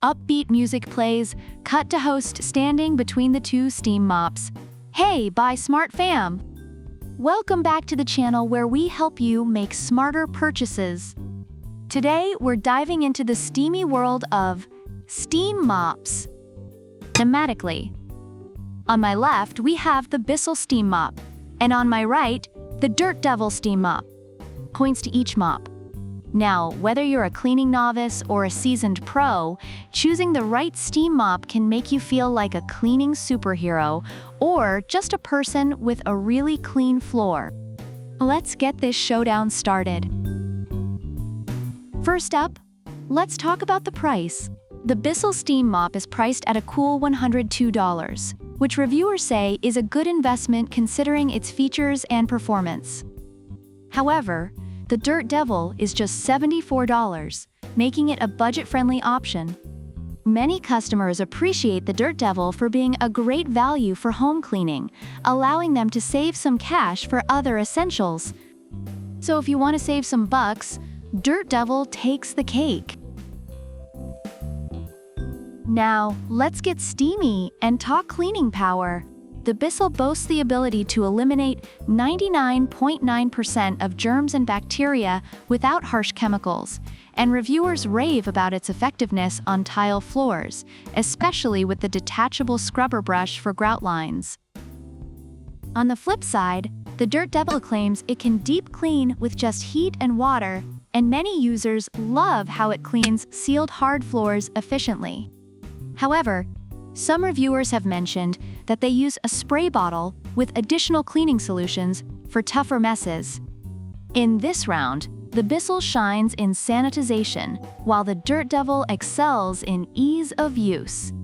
Upbeat music plays, cut to host standing between the two steam mops. Hey, Buy Smart fam! Welcome back to the channel where we help you make smarter purchases. Today, we're diving into the steamy world of steam mops. Thematically. On my left, we have the Bissell Steam Mop, and on my right, the Dirt Devil Steam Mop. Points to each mop. Now, whether you're a cleaning novice or a seasoned pro, choosing the right steam mop can make you feel like a cleaning superhero or just a person with a really clean floor. Let's get this showdown started. First up, let's talk about the price. The Bissell Steam Mop is priced at a cool $102, which reviewers say is a good investment considering its features and performance. However, the Dirt Devil is just $74, making it a budget-friendly option. Many customers appreciate the Dirt Devil for being a great value for home cleaning, allowing them to save some cash for other essentials. So if you want to save some bucks, Dirt Devil takes the cake. Now, let's get steamy and talk cleaning power. The Bissell boasts the ability to eliminate 99.9% of germs and bacteria without harsh chemicals, and reviewers rave about its effectiveness on tile floors, especially with the detachable scrubber brush for grout lines. On the flip side, the Dirt Devil claims it can deep clean with just heat and water, and many users love how it cleans sealed hard floors efficiently. However, some reviewers have mentioned that they use a spray bottle with additional cleaning solutions for tougher messes. In this round, the Bissell shines in sanitization, while the Dirt Devil excels in ease of use.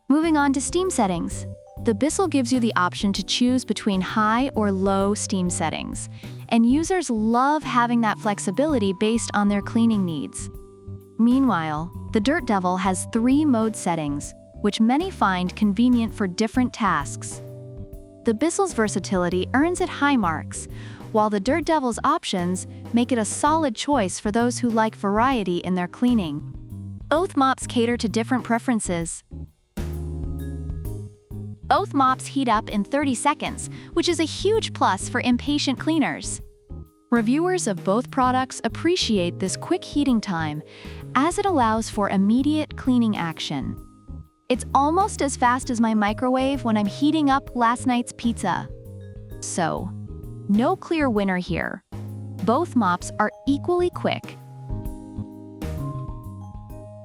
Moving on to steam settings. The Bissell gives you the option to choose between high or low steam settings, and users love having that flexibility based on their cleaning needs. Meanwhile, the Dirt Devil has 3 mode settings, which many find convenient for different tasks. The Bissell's versatility earns it high marks, while the Dirt Devil's options make it a solid choice for those who like variety in their cleaning. Both mops cater to different preferences. Both mops heat up in 30 seconds, which is a huge plus for impatient cleaners. Reviewers of both products appreciate this quick heating time, as it allows for immediate cleaning action. It's almost as fast as my microwave when I'm heating up last night's pizza. So, no clear winner here. Both mops are equally quick.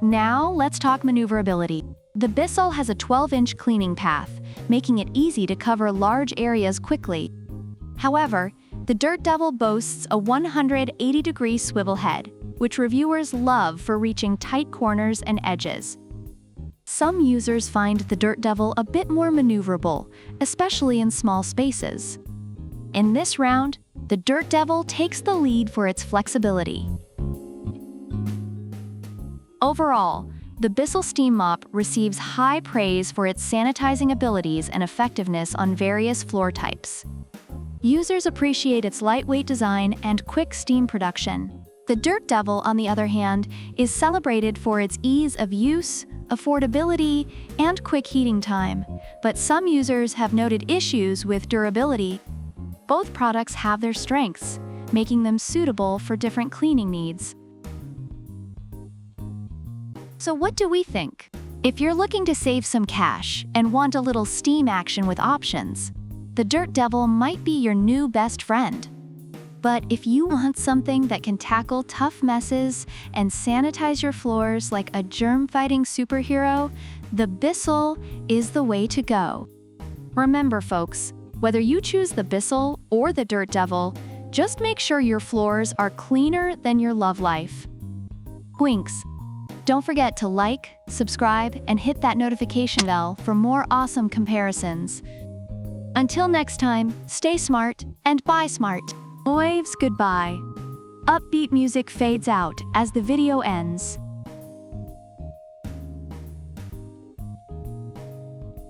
Now, let's talk maneuverability. The Bissell has a 12-inch cleaning path, making it easy to cover large areas quickly. However, the Dirt Devil boasts a 180-degree swivel head, which reviewers love for reaching tight corners and edges. Some users find the Dirt Devil a bit more maneuverable, especially in small spaces. In this round, the Dirt Devil takes the lead for its flexibility. Overall, the Bissell Steam Mop receives high praise for its sanitizing abilities and effectiveness on various floor types. Users appreciate its lightweight design and quick steam production. The Dirt Devil, on the other hand, is celebrated for its ease of use, affordability, and quick heating time, but some users have noted issues with durability. Both products have their strengths, making them suitable for different cleaning needs. So what do we think? If you're looking to save some cash and want a little steam action with options, the Dirt Devil might be your new best friend. But if you want something that can tackle tough messes and sanitize your floors like a germ-fighting superhero, the Bissell is the way to go. Remember, folks, whether you choose the Bissell or the Dirt Devil, just make sure your floors are cleaner than your love life. Winks. Don't forget to like, subscribe, and hit that notification bell for more awesome comparisons. Until next time, stay smart and buy smart. Waves goodbye. Upbeat music fades out as the video ends.